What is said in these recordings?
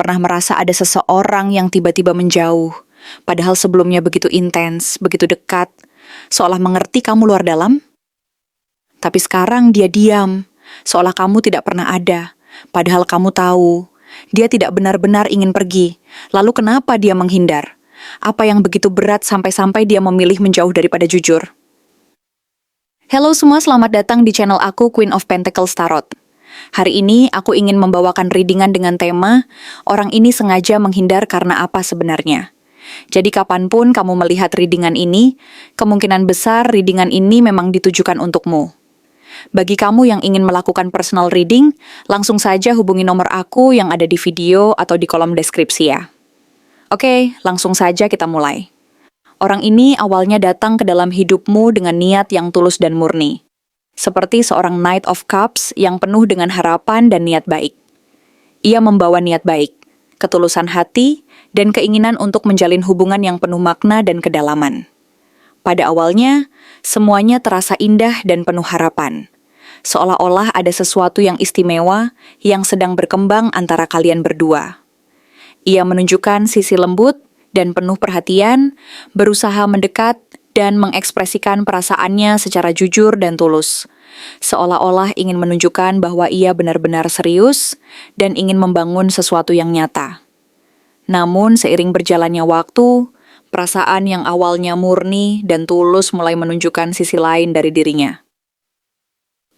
Pernah merasa ada seseorang yang tiba-tiba menjauh, padahal sebelumnya begitu intens, begitu dekat, seolah mengerti kamu luar dalam? Tapi sekarang dia diam, seolah kamu tidak pernah ada, padahal kamu tahu, dia tidak benar-benar ingin pergi. Lalu kenapa dia menghindar? Apa yang begitu berat sampai-sampai dia memilih menjauh daripada jujur? Halo semua, selamat datang di channel aku, Queen of Pentacles Tarot. Hari ini aku ingin membawakan readingan dengan tema, orang ini sengaja menghindar karena apa sebenarnya. Jadi kapanpun kamu melihat readingan ini, kemungkinan besar readingan ini memang ditujukan untukmu. Bagi kamu yang ingin melakukan personal reading, langsung saja hubungi nomor aku yang ada di video atau di kolom deskripsi ya. Oke, langsung saja kita mulai. Orang ini awalnya datang ke dalam hidupmu dengan niat yang tulus dan murni. Seperti seorang Knight of Cups yang penuh dengan harapan dan niat baik. Ia membawa niat baik, ketulusan hati, dan keinginan untuk menjalin hubungan yang penuh makna dan kedalaman. Pada awalnya, semuanya terasa indah dan penuh harapan. Seolah-olah ada sesuatu yang istimewa yang sedang berkembang antara kalian berdua. Ia menunjukkan sisi lembut dan penuh perhatian, berusaha mendekat dan mengekspresikan perasaannya secara jujur dan tulus. Seolah-olah ingin menunjukkan bahwa ia benar-benar serius dan ingin membangun sesuatu yang nyata. Namun seiring berjalannya waktu, perasaan yang awalnya murni dan tulus mulai menunjukkan sisi lain dari dirinya.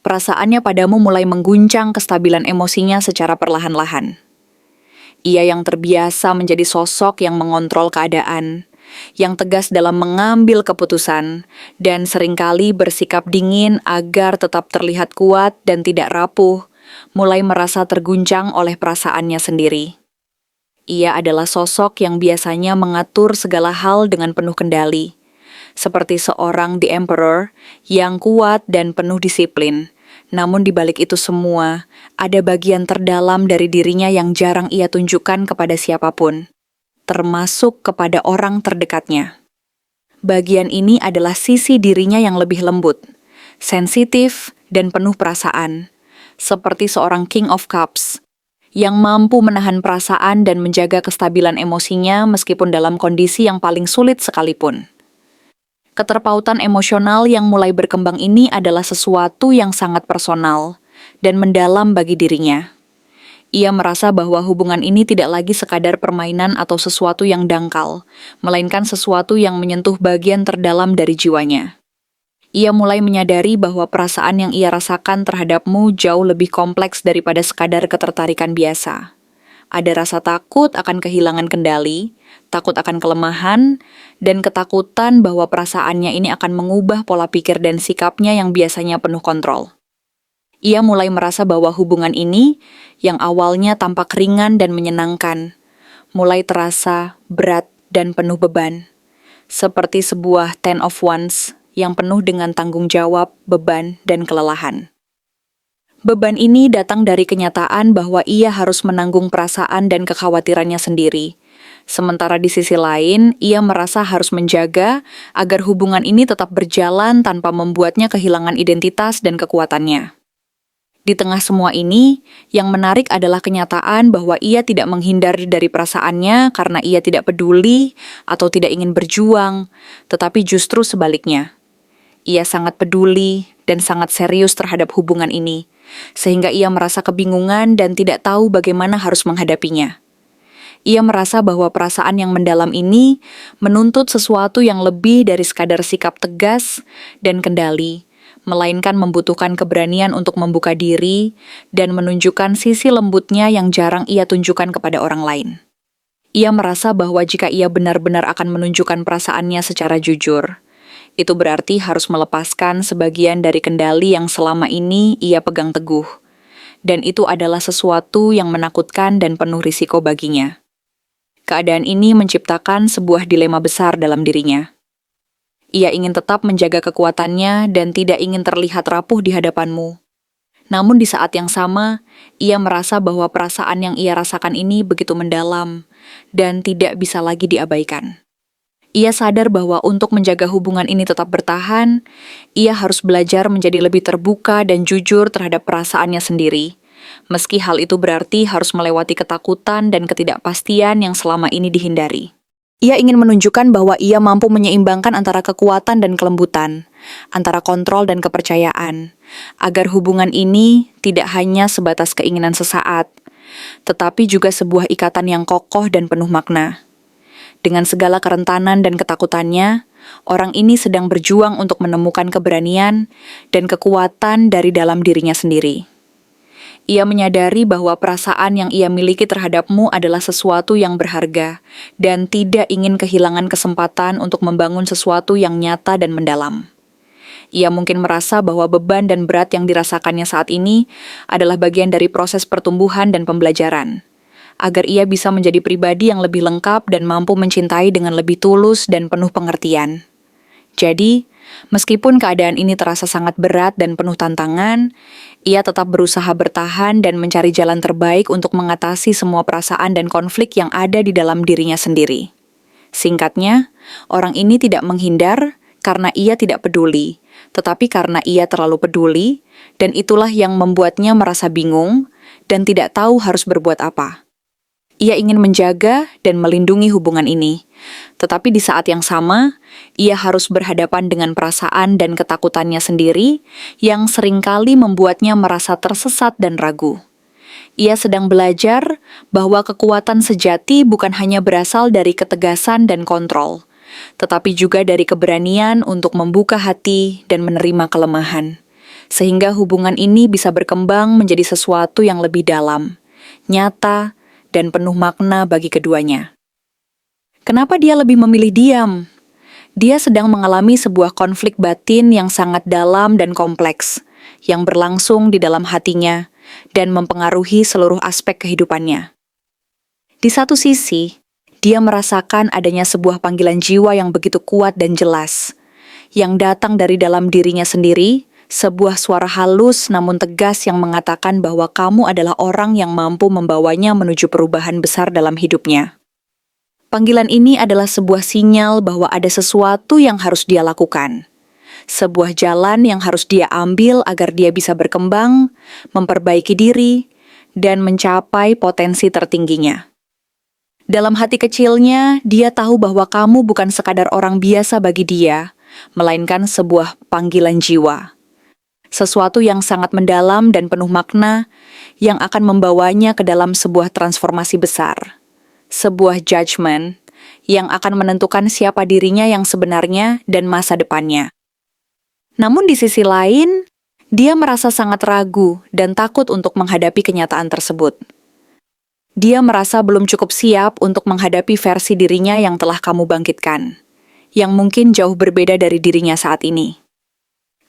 Perasaannya padamu mulai mengguncang kestabilan emosinya secara perlahan-lahan. Ia yang terbiasa menjadi sosok yang mengontrol keadaan, yang tegas dalam mengambil keputusan, dan seringkali bersikap dingin agar tetap terlihat kuat dan tidak rapuh, mulai merasa terguncang oleh perasaannya sendiri. Ia adalah sosok yang biasanya mengatur segala hal dengan penuh kendali, seperti seorang The Emperor yang kuat dan penuh disiplin. Namun di balik itu semua, ada bagian terdalam dari dirinya yang jarang ia tunjukkan kepada siapapun, termasuk kepada orang terdekatnya. Bagian ini adalah sisi dirinya yang lebih lembut, sensitif, dan penuh perasaan, seperti seorang King of Cups, yang mampu menahan perasaan dan menjaga kestabilan emosinya meskipun dalam kondisi yang paling sulit sekalipun. Keterpautan emosional yang mulai berkembang ini adalah sesuatu yang sangat personal dan mendalam bagi dirinya. Ia merasa bahwa hubungan ini tidak lagi sekadar permainan atau sesuatu yang dangkal, melainkan sesuatu yang menyentuh bagian terdalam dari jiwanya. Ia mulai menyadari bahwa perasaan yang ia rasakan terhadapmu jauh lebih kompleks daripada sekadar ketertarikan biasa. Ada rasa takut akan kehilangan kendali, takut akan kelemahan, dan ketakutan bahwa perasaannya ini akan mengubah pola pikir dan sikapnya yang biasanya penuh kontrol. Ia mulai merasa bahwa hubungan ini, yang awalnya tampak ringan dan menyenangkan, mulai terasa berat dan penuh beban. Seperti sebuah Ten of Wands yang penuh dengan tanggung jawab, beban, dan kelelahan. Beban ini datang dari kenyataan bahwa ia harus menanggung perasaan dan kekhawatirannya sendiri. Sementara di sisi lain, ia merasa harus menjaga agar hubungan ini tetap berjalan tanpa membuatnya kehilangan identitas dan kekuatannya. Di tengah semua ini, yang menarik adalah kenyataan bahwa ia tidak menghindar dari perasaannya karena ia tidak peduli atau tidak ingin berjuang, tetapi justru sebaliknya. Ia sangat peduli dan sangat serius terhadap hubungan ini, sehingga ia merasa kebingungan dan tidak tahu bagaimana harus menghadapinya. Ia merasa bahwa perasaan yang mendalam ini menuntut sesuatu yang lebih dari sekadar sikap tegas dan kendali, melainkan membutuhkan keberanian untuk membuka diri dan menunjukkan sisi lembutnya yang jarang ia tunjukkan kepada orang lain. Ia merasa bahwa jika ia benar-benar akan menunjukkan perasaannya secara jujur, itu berarti harus melepaskan sebagian dari kendali yang selama ini ia pegang teguh. Dan itu adalah sesuatu yang menakutkan dan penuh risiko baginya. Keadaan ini menciptakan sebuah dilema besar dalam dirinya. Ia ingin tetap menjaga kekuatannya dan tidak ingin terlihat rapuh di hadapanmu. Namun di saat yang sama, ia merasa bahwa perasaan yang ia rasakan ini begitu mendalam dan tidak bisa lagi diabaikan. Ia sadar bahwa untuk menjaga hubungan ini tetap bertahan, ia harus belajar menjadi lebih terbuka dan jujur terhadap perasaannya sendiri, meski hal itu berarti harus melewati ketakutan dan ketidakpastian yang selama ini dihindari. Ia ingin menunjukkan bahwa ia mampu menyeimbangkan antara kekuatan dan kelembutan, antara kontrol dan kepercayaan, agar hubungan ini tidak hanya sebatas keinginan sesaat, tetapi juga sebuah ikatan yang kokoh dan penuh makna. Dengan segala kerentanan dan ketakutannya, orang ini sedang berjuang untuk menemukan keberanian dan kekuatan dari dalam dirinya sendiri. Ia menyadari bahwa perasaan yang ia miliki terhadapmu adalah sesuatu yang berharga dan tidak ingin kehilangan kesempatan untuk membangun sesuatu yang nyata dan mendalam. Ia mungkin merasa bahwa beban dan berat yang dirasakannya saat ini adalah bagian dari proses pertumbuhan dan pembelajaran, agar ia bisa menjadi pribadi yang lebih lengkap dan mampu mencintai dengan lebih tulus dan penuh pengertian. Jadi, meskipun keadaan ini terasa sangat berat dan penuh tantangan, ia tetap berusaha bertahan dan mencari jalan terbaik untuk mengatasi semua perasaan dan konflik yang ada di dalam dirinya sendiri. Singkatnya, orang ini tidak menghindar karena ia tidak peduli, tetapi karena ia terlalu peduli, dan itulah yang membuatnya merasa bingung dan tidak tahu harus berbuat apa. Ia ingin menjaga dan melindungi hubungan ini, tetapi di saat yang sama, ia harus berhadapan dengan perasaan dan ketakutannya sendiri yang seringkali membuatnya merasa tersesat dan ragu. Ia sedang belajar bahwa kekuatan sejati bukan hanya berasal dari ketegasan dan kontrol, tetapi juga dari keberanian untuk membuka hati dan menerima kelemahan, sehingga hubungan ini bisa berkembang menjadi sesuatu yang lebih dalam, nyata, dan penuh makna bagi keduanya. Kenapa dia lebih memilih diam? Dia sedang mengalami sebuah konflik batin yang sangat dalam dan kompleks, yang berlangsung di dalam hatinya dan mempengaruhi seluruh aspek kehidupannya. Di satu sisi, dia merasakan adanya sebuah panggilan jiwa yang begitu kuat dan jelas, yang datang dari dalam dirinya sendiri, sebuah suara halus namun tegas yang mengatakan bahwa kamu adalah orang yang mampu membawanya menuju perubahan besar dalam hidupnya. Panggilan ini adalah sebuah sinyal bahwa ada sesuatu yang harus dia lakukan. Sebuah jalan yang harus dia ambil agar dia bisa berkembang, memperbaiki diri, dan mencapai potensi tertingginya. Dalam hati kecilnya, dia tahu bahwa kamu bukan sekadar orang biasa bagi dia, melainkan sebuah panggilan jiwa. Sesuatu yang sangat mendalam dan penuh makna yang akan membawanya ke dalam sebuah transformasi besar. Sebuah judgment yang akan menentukan siapa dirinya yang sebenarnya dan masa depannya. Namun di sisi lain, dia merasa sangat ragu dan takut untuk menghadapi kenyataan tersebut. Dia merasa belum cukup siap untuk menghadapi versi dirinya yang telah kamu bangkitkan, yang mungkin jauh berbeda dari dirinya saat ini.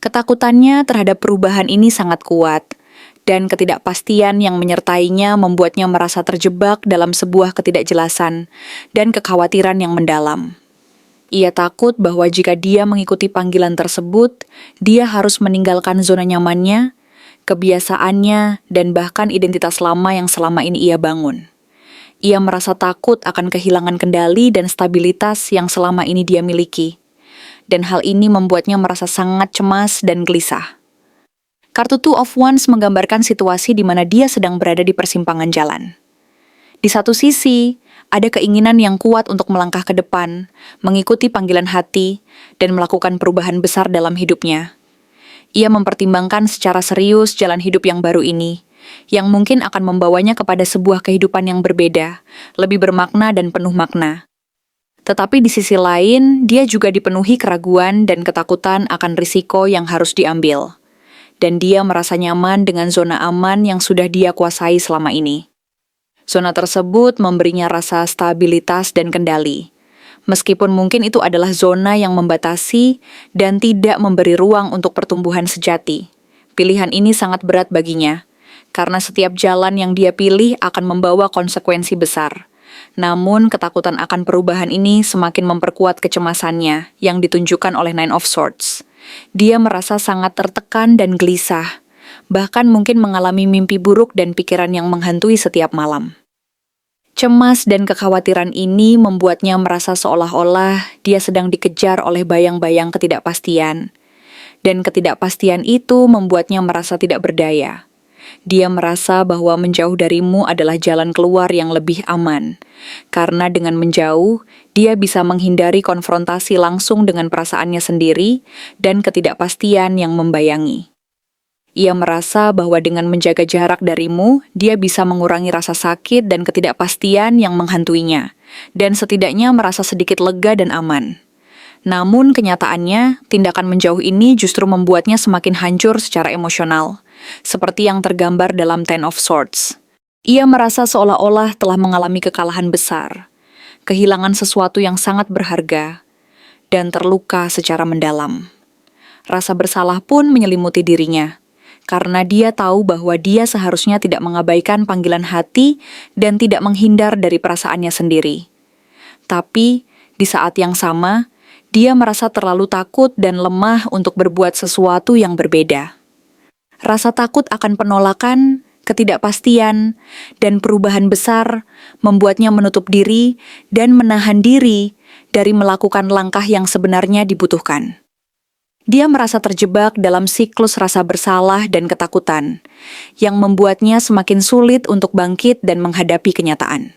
Ketakutannya terhadap perubahan ini sangat kuat, dan ketidakpastian yang menyertainya membuatnya merasa terjebak dalam sebuah ketidakjelasan dan kekhawatiran yang mendalam. Ia takut bahwa jika dia mengikuti panggilan tersebut, dia harus meninggalkan zona nyamannya, kebiasaannya, dan bahkan identitas lama yang selama ini ia bangun. Ia merasa takut akan kehilangan kendali dan stabilitas yang selama ini dia miliki. Dan hal ini membuatnya merasa sangat cemas dan gelisah. Kartu Two of Wands menggambarkan situasi di mana dia sedang berada di persimpangan jalan. Di satu sisi, ada keinginan yang kuat untuk melangkah ke depan, mengikuti panggilan hati, dan melakukan perubahan besar dalam hidupnya. Ia mempertimbangkan secara serius jalan hidup yang baru ini, yang mungkin akan membawanya kepada sebuah kehidupan yang berbeda, lebih bermakna dan penuh makna. Tetapi di sisi lain, dia juga dipenuhi keraguan dan ketakutan akan risiko yang harus diambil. Dan dia merasa nyaman dengan zona aman yang sudah dia kuasai selama ini. Zona tersebut memberinya rasa stabilitas dan kendali. Meskipun mungkin itu adalah zona yang membatasi dan tidak memberi ruang untuk pertumbuhan sejati. Pilihan ini sangat berat baginya, karena setiap jalan yang dia pilih akan membawa konsekuensi besar. Namun, ketakutan akan perubahan ini semakin memperkuat kecemasannya yang ditunjukkan oleh Nine of Swords. Dia merasa sangat tertekan dan gelisah, bahkan mungkin mengalami mimpi buruk dan pikiran yang menghantui setiap malam. Cemas dan kekhawatiran ini membuatnya merasa seolah-olah dia sedang dikejar oleh bayang-bayang ketidakpastian. Dan ketidakpastian itu membuatnya merasa tidak berdaya. Dia merasa bahwa menjauh darimu adalah jalan keluar yang lebih aman. Karena dengan menjauh, dia bisa menghindari konfrontasi langsung dengan perasaannya sendiri dan ketidakpastian yang membayangi. Ia merasa bahwa dengan menjaga jarak darimu, dia bisa mengurangi rasa sakit dan ketidakpastian yang menghantuinya, dan setidaknya merasa sedikit lega dan aman. Namun kenyataannya, tindakan menjauh ini justru membuatnya semakin hancur secara emosional, seperti yang tergambar dalam Ten of Swords. Ia merasa seolah-olah telah mengalami kekalahan besar, kehilangan sesuatu yang sangat berharga, dan terluka secara mendalam. Rasa bersalah pun menyelimuti dirinya, karena dia tahu bahwa dia seharusnya tidak mengabaikan panggilan hati dan tidak menghindar dari perasaannya sendiri. Tapi, di saat yang sama, dia merasa terlalu takut dan lemah untuk berbuat sesuatu yang berbeda. Rasa takut akan penolakan, ketidakpastian, dan perubahan besar membuatnya menutup diri dan menahan diri dari melakukan langkah yang sebenarnya dibutuhkan. Dia merasa terjebak dalam siklus rasa bersalah dan ketakutan, yang membuatnya semakin sulit untuk bangkit dan menghadapi kenyataan.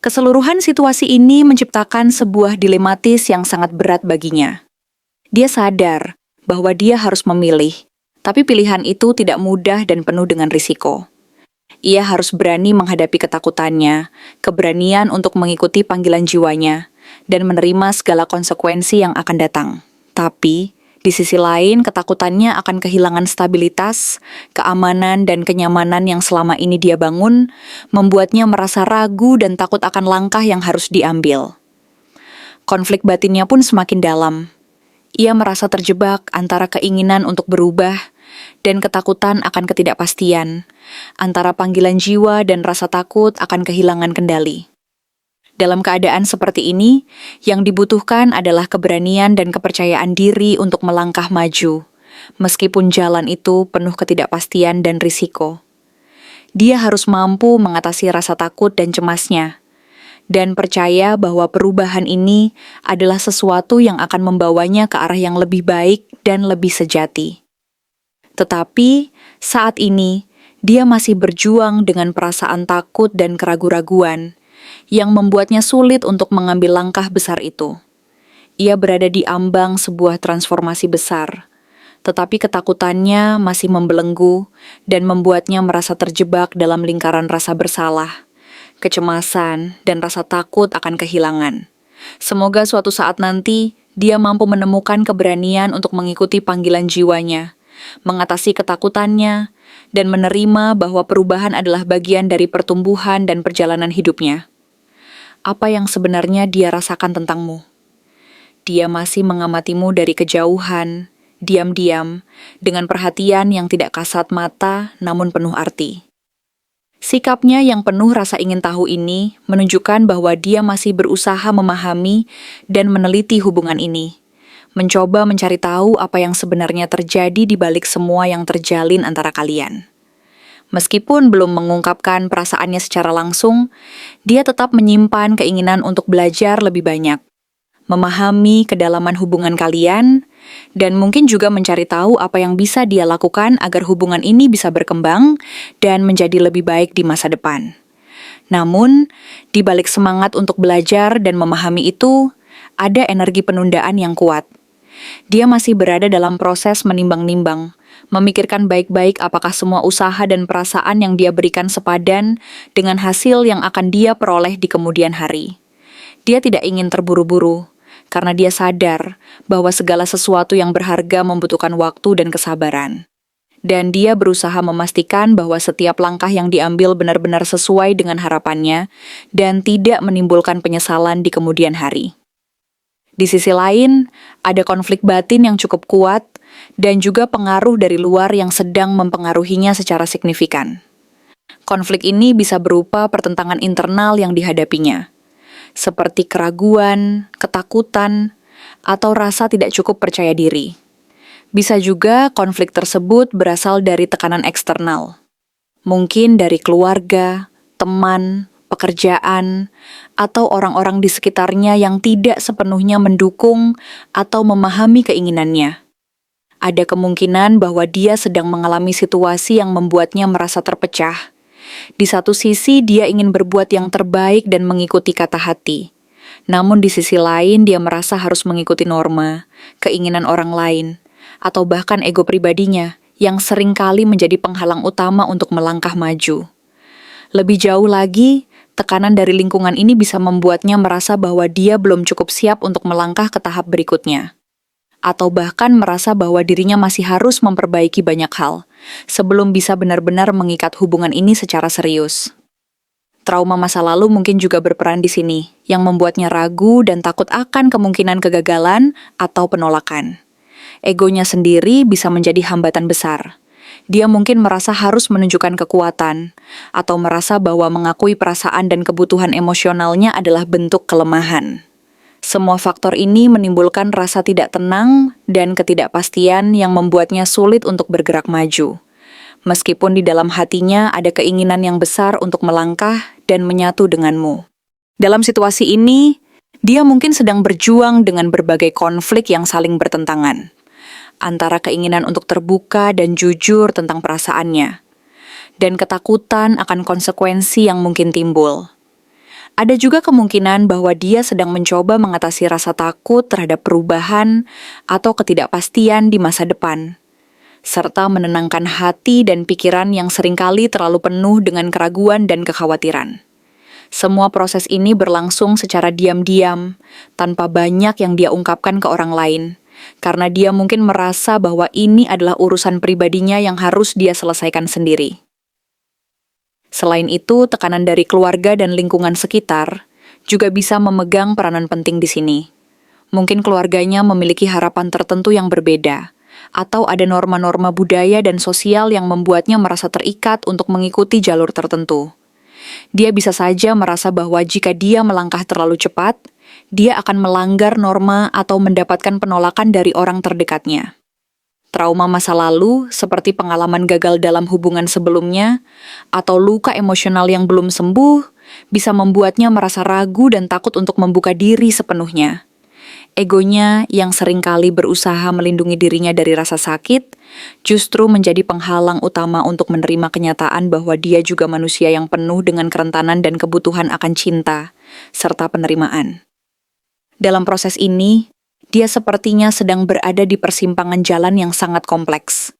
Keseluruhan situasi ini menciptakan sebuah dilematis yang sangat berat baginya. Dia sadar bahwa dia harus memilih, tapi pilihan itu tidak mudah dan penuh dengan risiko. Ia harus berani menghadapi ketakutannya, keberanian untuk mengikuti panggilan jiwanya, dan menerima segala konsekuensi yang akan datang. Tapi, di sisi lain, ketakutannya akan kehilangan stabilitas, keamanan, dan kenyamanan yang selama ini dia bangun, membuatnya merasa ragu dan takut akan langkah yang harus diambil. Konflik batinnya pun semakin dalam. Ia merasa terjebak antara keinginan untuk berubah dan ketakutan akan ketidakpastian, antara panggilan jiwa dan rasa takut akan kehilangan kendali. Dalam keadaan seperti ini, yang dibutuhkan adalah keberanian dan kepercayaan diri untuk melangkah maju, meskipun jalan itu penuh ketidakpastian dan risiko. Dia harus mampu mengatasi rasa takut dan cemasnya, dan percaya bahwa perubahan ini adalah sesuatu yang akan membawanya ke arah yang lebih baik dan lebih sejati. Tetapi, saat ini, dia masih berjuang dengan perasaan takut dan keraguan-raguan, yang membuatnya sulit untuk mengambil langkah besar itu. Ia berada di ambang sebuah transformasi besar, tetapi ketakutannya masih membelenggu dan membuatnya merasa terjebak dalam lingkaran rasa bersalah, kecemasan, dan rasa takut akan kehilangan. Semoga suatu saat nanti dia mampu menemukan keberanian untuk mengikuti panggilan jiwanya, mengatasi ketakutannya, dan menerima bahwa perubahan adalah bagian dari pertumbuhan dan perjalanan hidupnya. Apa yang sebenarnya dia rasakan tentangmu? Dia masih mengamatimu dari kejauhan, diam-diam, dengan perhatian yang tidak kasat mata namun penuh arti. Sikapnya yang penuh rasa ingin tahu ini menunjukkan bahwa dia masih berusaha memahami dan meneliti hubungan ini, mencoba mencari tahu apa yang sebenarnya terjadi di balik semua yang terjalin antara kalian. Meskipun belum mengungkapkan perasaannya secara langsung, dia tetap menyimpan keinginan untuk belajar lebih banyak, memahami kedalaman hubungan kalian, dan mungkin juga mencari tahu apa yang bisa dia lakukan agar hubungan ini bisa berkembang dan menjadi lebih baik di masa depan. Namun, di balik semangat untuk belajar dan memahami itu, ada energi penundaan yang kuat. Dia masih berada dalam proses menimbang-nimbang, memikirkan baik-baik apakah semua usaha dan perasaan yang dia berikan sepadan dengan hasil yang akan dia peroleh di kemudian hari. Dia tidak ingin terburu-buru, karena dia sadar bahwa segala sesuatu yang berharga membutuhkan waktu dan kesabaran. Dan dia berusaha memastikan bahwa setiap langkah yang diambil benar-benar sesuai dengan harapannya dan tidak menimbulkan penyesalan di kemudian hari. Di sisi lain, ada konflik batin yang cukup kuat dan juga pengaruh dari luar yang sedang mempengaruhinya secara signifikan. Konflik ini bisa berupa pertentangan internal yang dihadapinya, seperti keraguan, ketakutan, atau rasa tidak cukup percaya diri. Bisa juga konflik tersebut berasal dari tekanan eksternal, mungkin dari keluarga, teman, pekerjaan, atau orang-orang di sekitarnya yang tidak sepenuhnya mendukung atau memahami keinginannya. Ada kemungkinan bahwa dia sedang mengalami situasi yang membuatnya merasa terpecah. Di satu sisi, dia ingin berbuat yang terbaik dan mengikuti kata hati. Namun di sisi lain, dia merasa harus mengikuti norma, keinginan orang lain, atau bahkan ego pribadinya yang seringkali menjadi penghalang utama untuk melangkah maju. Lebih jauh lagi, tekanan dari lingkungan ini bisa membuatnya merasa bahwa dia belum cukup siap untuk melangkah ke tahap berikutnya. Atau bahkan merasa bahwa dirinya masih harus memperbaiki banyak hal, sebelum bisa benar-benar mengikat hubungan ini secara serius. Trauma masa lalu mungkin juga berperan di sini, yang membuatnya ragu dan takut akan kemungkinan kegagalan atau penolakan. Egonya sendiri bisa menjadi hambatan besar. Dia mungkin merasa harus menunjukkan kekuatan, atau merasa bahwa mengakui perasaan dan kebutuhan emosionalnya adalah bentuk kelemahan. Semua faktor ini menimbulkan rasa tidak tenang dan ketidakpastian yang membuatnya sulit untuk bergerak maju. Meskipun di dalam hatinya ada keinginan yang besar untuk melangkah dan menyatu denganmu. Dalam situasi ini, dia mungkin sedang berjuang dengan berbagai konflik yang saling bertentangan, antara keinginan untuk terbuka dan jujur tentang perasaannya, dan ketakutan akan konsekuensi yang mungkin timbul. Ada juga kemungkinan bahwa dia sedang mencoba mengatasi rasa takut terhadap perubahan atau ketidakpastian di masa depan, serta menenangkan hati dan pikiran yang seringkali terlalu penuh dengan keraguan dan kekhawatiran. Semua proses ini berlangsung secara diam-diam, tanpa banyak yang dia ungkapkan ke orang lain, karena dia mungkin merasa bahwa ini adalah urusan pribadinya yang harus dia selesaikan sendiri. Selain itu, tekanan dari keluarga dan lingkungan sekitar juga bisa memegang peranan penting di sini. Mungkin keluarganya memiliki harapan tertentu yang berbeda, atau ada norma-norma budaya dan sosial yang membuatnya merasa terikat untuk mengikuti jalur tertentu. Dia bisa saja merasa bahwa jika dia melangkah terlalu cepat, dia akan melanggar norma atau mendapatkan penolakan dari orang terdekatnya. Trauma masa lalu, seperti pengalaman gagal dalam hubungan sebelumnya, atau luka emosional yang belum sembuh, bisa membuatnya merasa ragu dan takut untuk membuka diri sepenuhnya. Egonya yang seringkali berusaha melindungi dirinya dari rasa sakit, justru menjadi penghalang utama untuk menerima kenyataan bahwa dia juga manusia yang penuh dengan kerentanan dan kebutuhan akan cinta, serta penerimaan. Dalam proses ini, dia sepertinya sedang berada di persimpangan jalan yang sangat kompleks.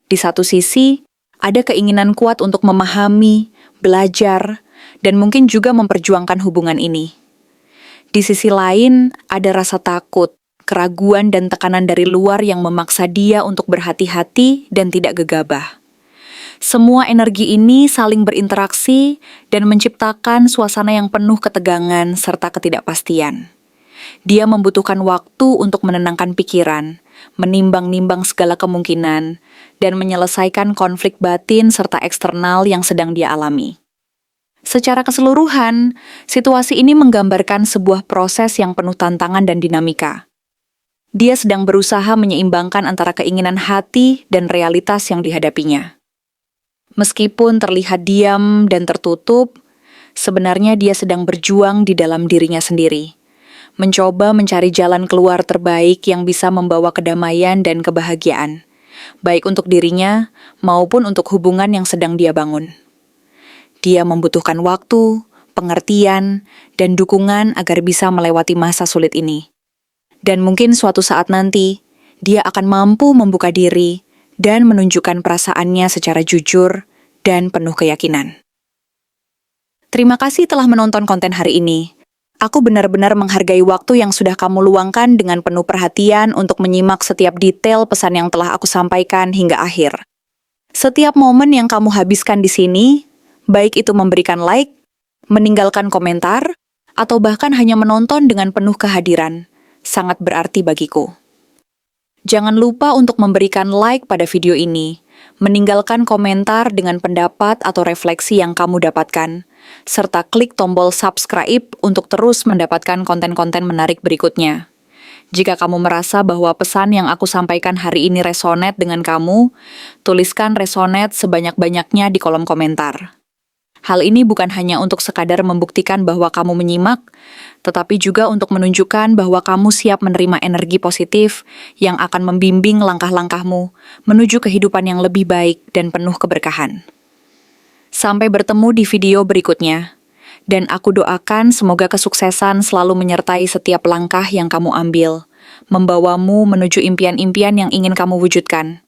Di satu sisi, ada keinginan kuat untuk memahami, belajar, dan mungkin juga memperjuangkan hubungan ini. Di sisi lain, ada rasa takut, keraguan, dan tekanan dari luar yang memaksa dia untuk berhati-hati dan tidak gegabah. Semua energi ini saling berinteraksi dan menciptakan suasana yang penuh ketegangan serta ketidakpastian. Dia membutuhkan waktu untuk menenangkan pikiran, menimbang-nimbang segala kemungkinan, dan menyelesaikan konflik batin serta eksternal yang sedang dia alami. Secara keseluruhan, situasi ini menggambarkan sebuah proses yang penuh tantangan dan dinamika. Dia sedang berusaha menyeimbangkan antara keinginan hati dan realitas yang dihadapinya. Meskipun terlihat diam dan tertutup, sebenarnya dia sedang berjuang di dalam dirinya sendiri, mencoba mencari jalan keluar terbaik yang bisa membawa kedamaian dan kebahagiaan, baik untuk dirinya maupun untuk hubungan yang sedang dia bangun. Dia membutuhkan waktu, pengertian, dan dukungan agar bisa melewati masa sulit ini. Dan mungkin suatu saat nanti, dia akan mampu membuka diri dan menunjukkan perasaannya secara jujur dan penuh keyakinan. Terima kasih telah menonton konten hari ini. Aku benar-benar menghargai waktu yang sudah kamu luangkan dengan penuh perhatian untuk menyimak setiap detail pesan yang telah aku sampaikan hingga akhir. Setiap momen yang kamu habiskan di sini, baik itu memberikan like, meninggalkan komentar, atau bahkan hanya menonton dengan penuh kehadiran, sangat berarti bagiku. Jangan lupa untuk memberikan like pada video ini, meninggalkan komentar dengan pendapat atau refleksi yang kamu dapatkan, serta klik tombol subscribe untuk terus mendapatkan konten-konten menarik berikutnya. Jika kamu merasa bahwa pesan yang aku sampaikan hari ini resonate dengan kamu, tuliskan resonate sebanyak-banyaknya di kolom komentar. Hal ini bukan hanya untuk sekadar membuktikan bahwa kamu menyimak, tetapi juga untuk menunjukkan bahwa kamu siap menerima energi positif yang akan membimbing langkah-langkahmu menuju kehidupan yang lebih baik dan penuh keberkahan. Sampai bertemu di video berikutnya, dan aku doakan semoga kesuksesan selalu menyertai setiap langkah yang kamu ambil, membawamu menuju impian-impian yang ingin kamu wujudkan.